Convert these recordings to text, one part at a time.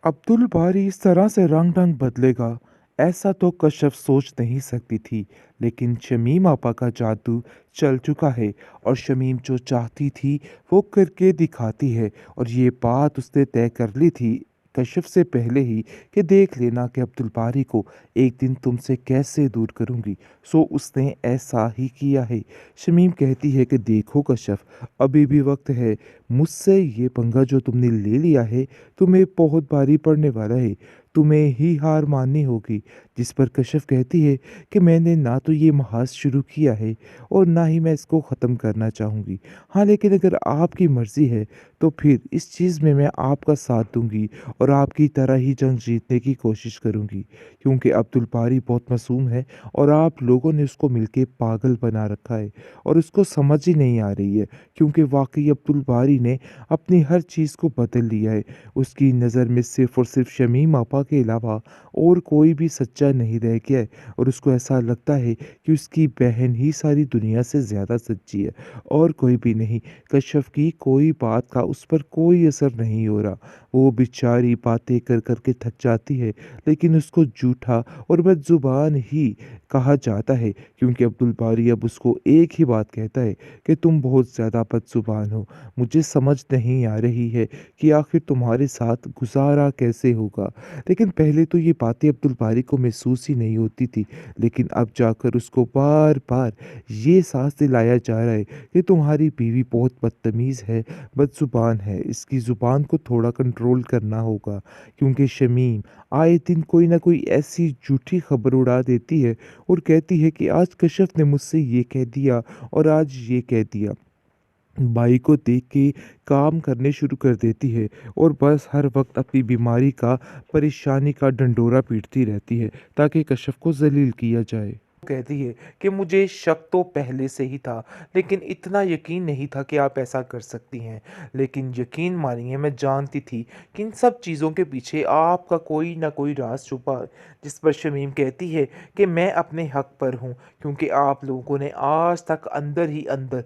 अब्दुल बारी इस तरह से रंग-ढंग बदलेगा, ऐसा तो कश्यप सोच नहीं सकती थी। लेकिन शमीम आपा का जादू चल चुका है और शमीम जो चाहती थी, वो करके दिखाती है। और ये बात उसने तय कर ली थी कश्यप से पहले ही कि देख लेना कि अब्दुल बारी को एक दिन तुमसे कैसे दूर करूँगी। सो उसने ऐसा ही किया है। शमीम कहती है कि देखो कश्यप, अभी भी वक़्त है। मुझसे ये पंगा जो तुमने ले लिया है, तुम्हें बहुत भारी पड़ने वाला है। तुम्हें ही हार माननी होगी। जिस पर कश्यप कहती है कि मैंने ना तो ये महाज शुरू किया है और ना ही मैं इसको ख़त्म करना चाहूँगी। हाँ, लेकिन अगर आपकी मर्ज़ी है तो फिर इस चीज़ में मैं आपका साथ दूँगी और आपकी तरह ही जंग जीतने की कोशिश करूँगी। क्योंकि अब्दुल बारी बहुत मासूम है और आप लोगों ने उसको मिलके पागल बना रखा है और उसको समझ ही नहीं आ रही है। क्योंकि वाक़ई अब्दुल बारी ने अपनी हर चीज़ को बदल लिया है। उसकी नज़र में सिर्फ़ और सिर्फ़ शमीम आपा के अलावा और कोई भी सच्चा नहीं रह गया है और उसको ऐसा लगता है कि उसकी बहन ही सारी दुनिया से ज़्यादा सच्ची है और कोई भी नहीं। कश्यप की कोई बात का उस पर कोई असर नहीं हो रहा। वो बेचारी बातें कर के थक जाती है, लेकिन उसको झूठा और बदज़ुबान ही कहा जाता है। क्योंकि अब्दुल बारी अब उसको एक ही बात कहता है कि तुम बहुत ज़्यादा बदज़ुबान हो। मुझे समझ नहीं आ रही है कि आखिर तुम्हारे साथ गुज़ारा कैसे होगा। लेकिन पहले तो ये बातें अब्दुल बारी को महसूस ही नहीं होती थी, लेकिन अब जाकर उसको बार-बार ये एहसास दिलाया जा रहा है कि तुम्हारी बीवी बहुत बदतमीज़ है, बदज़ुबान है। इसकी ज़ुबान को थोड़ा कंट्रोल करना होगा। क्योंकि शमीम आए दिन कोई न कोई ऐसी झूठी खबर उड़ा देती है और कहती है कि आज कश्यप ने मुझसे ये कह दिया और आज ये कह दिया। बाई को देख के काम करने शुरू कर देती है और बस हर वक्त अपनी बीमारी का, परेशानी का ढंढोरा पीटती रहती है ताकि कश्यप को ज़लील किया जाए। कहती है कि मुझे शक तो पहले से ही था, लेकिन इतना यकीन नहीं था कि आप ऐसा कर सकती हैं। लेकिन यकीन मानिए, मैं जानती थी कि इन सब चीज़ों के पीछे आपका कोई ना कोई राज छुपा है। जिस पर शमीम कहती है कि मैं अपने हक पर हूँ, क्योंकि आप लोगों ने आज तक अंदर ही अंदर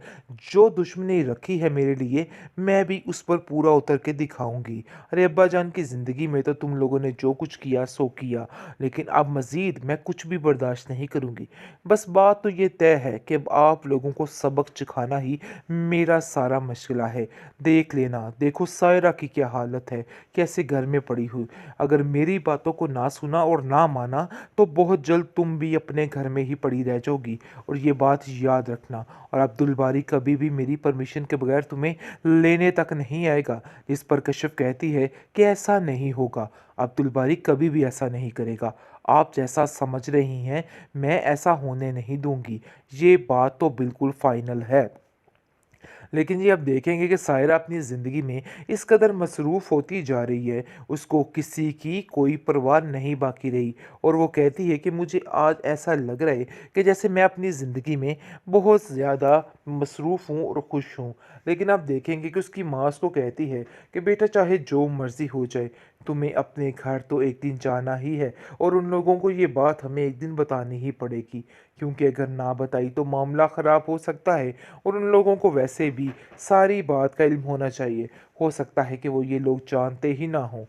जो दुश्मनी रखी है मेरे लिए, मैं भी उस पर पूरा उतर के दिखाऊंगी। अरे अब्बा जान की ज़िंदगी में तो तुम लोगों ने जो कुछ किया सो किया, लेकिन अब मज़ीद मैं कुछ भी बर्दाश्त नहीं करूंगी। बस बात तो ये तय है कि अब आप लोगों को सबक सिखाना ही मेरा सारा मशगला है। देख लेना, देखो सायरा की क्या हालत है, कैसे घर में पड़ी हुई। अगर मेरी बातों को ना सुना और ना माना तो बहुत जल्द तुम भी अपने घर में ही पड़ी रह जाओगी। और ये बात याद रखना। और अब्दुल बारी कभी भी मेरी परमिशन के बगैर तुम्हें लेने तक नहीं आएगा। इस पर कश्यप कहती है कि ऐसा नहीं होगा, अब्दुल बारी कभी भी ऐसा नहीं करेगा। आप जैसा समझ रही हैं, मैं ऐसा होने नहीं दूंगी। ये बात तो बिल्कुल फाइनल है। लेकिन ये अब देखेंगे कि सायरा अपनी ज़िंदगी में इस कदर मसरूफ़ होती जा रही है, उसको किसी की कोई परवाह नहीं बाकी रही। और वो कहती है कि मुझे आज ऐसा लग रहा है कि जैसे मैं अपनी ज़िंदगी में बहुत ज़्यादा मसरूफ़ हूँ और खुश हूँ। लेकिन आप देखेंगे कि उसकी माँ उसको कहती है कि बेटा, चाहे जो मर्ज़ी हो जाए, तुम्हें अपने घर तो एक दिन जाना ही है और उन लोगों को ये बात हमें एक दिन बतानी ही पड़ेगी। क्योंकि अगर ना बताई तो मामला ख़राब हो सकता है और उन लोगों को वैसे भी सारी बात का इल्म होना चाहिए। हो सकता है कि वो ये लोग जानते ही ना हों।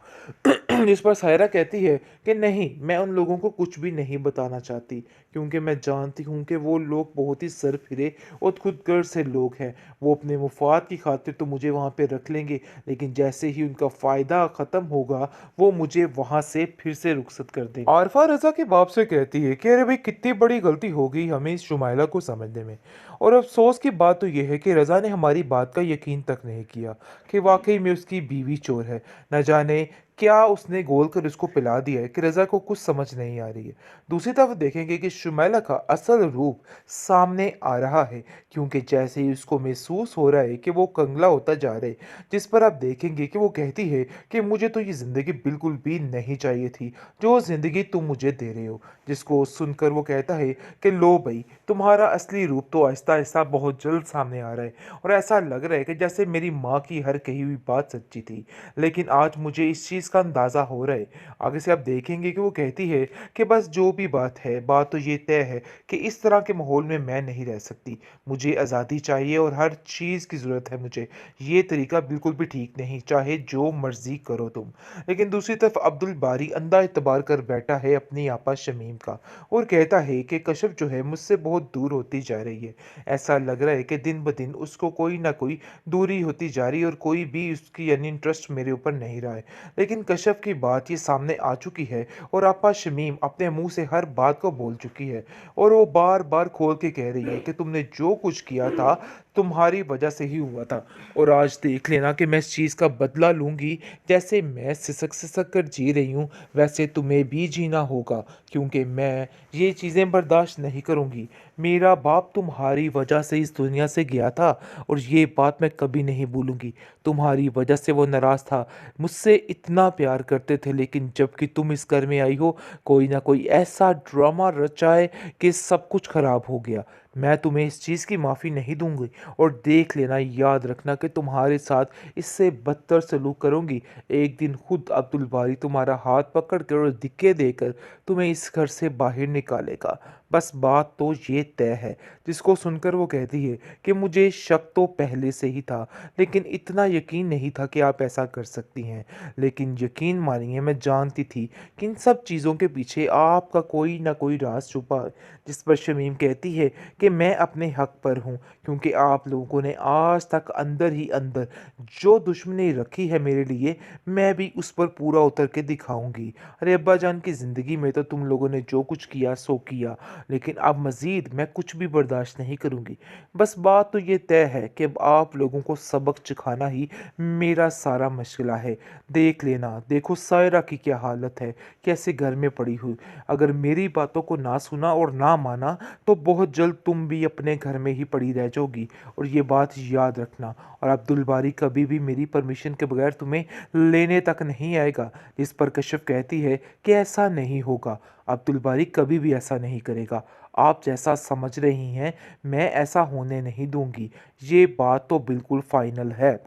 जिस पर सायरा कहती है कि नहीं, मैं उन लोगों को कुछ भी नहीं बताना चाहती, क्योंकि मैं जानती हूँ कि वो लोग बहुत ही सरफिरे और खुदगर्ज से लोग हैं। वो अपने मुफाद की खातिर तो मुझे वहाँ पे रख लेंगे, लेकिन जैसे ही उनका फ़ायदा ख़त्म होगा, वो मुझे वहाँ से फिर से रुखसत कर देंगे। आरफा रज़ा के बाप से कहती है कि अरे भाई, कितनी बड़ी गलती हो गई हमें इस शुमाइला को समझने में। और अफसोस की बात तो ये है कि रज़ा ने हमारी बात का यकीन तक नहीं किया कि वाकई में उसकी बीवी चोर है। न जाने क्या उसने गोल कर उसको पिला दिया है कि रज़ा को कुछ समझ नहीं आ रही है। दूसरी तरफ देखेंगे कि शुमैला का असल रूप सामने आ रहा है, क्योंकि जैसे ही उसको महसूस हो रहा है कि वो कंगला होता जा रहा है। जिस पर आप देखेंगे कि वो कहती है कि मुझे तो ये ज़िंदगी बिल्कुल भी नहीं चाहिए थी, जो ज़िंदगी तुम मुझे दे रहे हो। जिसको सुनकर वो कहता है कि लो भाई, तुम्हारा असली रूप तो आहिस्ता आहिस्ता बहुत जल्द सामने आ रहा है और ऐसा लग रहा है कि जैसे मेरी माँ की हर कही हुई बात सच्ची थी। लेकिन आज मुझे इस चीज़ चीज़ का अंदाज़ा हो रहा है। आगे से आप देखेंगे कि वो कहती है कि बस जो भी बात है, बात तो ये तय है कि इस तरह के माहौल में मैं नहीं रह सकती। मुझे आज़ादी चाहिए और हर चीज़ की ज़रूरत है मुझे। ये तरीका बिल्कुल भी ठीक नहीं, चाहे जो मर्ज़ी करो तुम। लेकिन दूसरी तरफ अब्दुल बारी अंधा एतबार कर बैठा है अपनी आपा शमीम का और कहता है कि कश्यप जो है मुझसे बहुत दूर होती जा रही है। ऐसा लग रहा है कि दिन ब दिन उसको कोई ना कोई दूरी होती जा रही है और कोई भी उसकी यानी इंटरेस्ट मेरे ऊपर नहीं रहा है। लेकिन कश्यप की बात ये सामने आ चुकी है और आपा शमीम अपने मुंह से हर बात को बोल चुकी है और वो बार बार खोल के कह रही है कि तुमने जो कुछ किया था तुम्हारी वजह से ही हुआ था और आज देख लेना कि मैं इस चीज़ का बदला लूंगी। जैसे मैं सिसक सिसक कर जी रही हूँ वैसे तुम्हें भी जीना होगा, क्योंकि मैं ये चीज़ें बर्दाश्त नहीं करूँगी। मेरा बाप तुम्हारी वजह से इस दुनिया से गया था और ये बात मैं कभी नहीं भूलूंगी। तुम्हारी वजह से वो नाराज़ था, मुझसे इतना प्यार करते थे, लेकिन जब कि तुम इस घर में आई हो कोई ना कोई ऐसा ड्रामा रचाए कि सब कुछ खराब हो गया। मैं तुम्हें इस चीज़ की माफ़ी नहीं दूंगी और देख लेना, याद रखना कि तुम्हारे साथ इससे बदतर सलूक करूंगी। एक दिन खुद अब्दुल बारी तुम्हारा हाथ पकड़ कर और धिक्के देकर तुम्हें इस घर से बाहर निकालेगा। बस बात तो ये तय है। जिसको सुनकर वो कहती है कि मुझे शक तो पहले से ही था, लेकिन इतना यकीन नहीं था कि आप ऐसा कर सकती हैं। लेकिन यकीन मानिए मैं जानती थी कि इन सब चीज़ों के पीछे आपका कोई ना कोई राज छुपा है। जिस पर शमीम कहती है कि मैं अपने हक पर हूँ, क्योंकि आप लोगों ने आज तक अंदर ही अंदर जो दुश्मनी रखी है मेरे लिए, मैं भी उस पर पूरा उतर के दिखाऊंगी। अरे अब्बा जान की ज़िंदगी में तो तुम लोगों ने जो कुछ किया सो किया, लेकिन अब मज़ीद मैं कुछ भी बर्दाश्त नहीं करूंगी। बस बात तो ये तय है कि अब आप लोगों को सबक सिखाना ही मेरा सारा मशगला है। देख लेना, देखो सायरा की क्या हालत है, कैसे घर में पड़ी हुई। अगर मेरी बातों को ना सुना और ना माना तो बहुत जल्द तुम भी अपने घर में ही पड़ी रह जाओगी। और ये बात याद रखना, और अब्दुल बारी कभी भी मेरी परमिशन के बगैर तुम्हें लेने तक नहीं आएगा। इस पर कश्यप कहती है कि ऐसा नहीं होगा, अब्दुल बारी कभी भी ऐसा नहीं करेगा। आप जैसा समझ रही हैं मैं ऐसा होने नहीं दूंगी। ये बात तो बिल्कुल फाइनल है।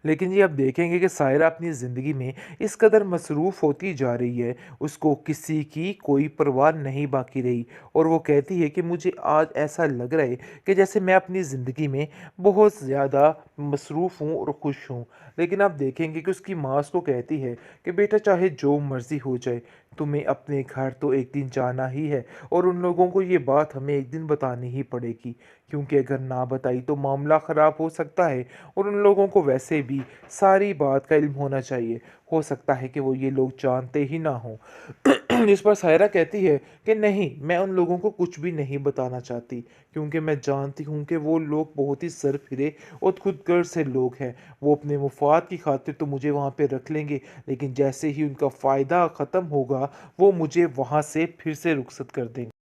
लेकिन ये आप देखेंगे कि सायरा अपनी ज़िंदगी में इस कदर मसरूफ़ होती जा रही है, उसको किसी की कोई परवाह नहीं बाकी रही। और वो कहती है कि मुझे आज ऐसा लग रहा है कि जैसे मैं अपनी ज़िंदगी में बहुत ज़्यादा मसरूफ़ हूँ और खुश हूँ। लेकिन आप देखेंगे कि उसकी माँ उसको कहती है कि बेटा चाहे जो मर्ज़ी हो जाए, तुम्हें अपने घर तो एक दिन जाना ही है और उन लोगों को ये बात हमें एक दिन बतानी ही पड़ेगी, क्योंकि अगर ना बताई तो मामला ख़राब हो सकता है और उन लोगों को वैसे भी सारी बात का इल्म होना चाहिए। हो सकता है कि वो ये लोग जानते ही ना हों। इस पर सायरा कहती है कि नहीं, मैं उन लोगों को कुछ भी नहीं बताना चाहती, क्योंकि मैं जानती हूँ कि वो लोग बहुत ही सरफिरे और खुदगर्ज से लोग हैं। वो अपने मुफाद की खातिर तो मुझे वहाँ पे रख लेंगे, लेकिन जैसे ही उनका फ़ायदा ख़त्म होगा वो मुझे वहाँ से फिर से रुखसत कर देंगे।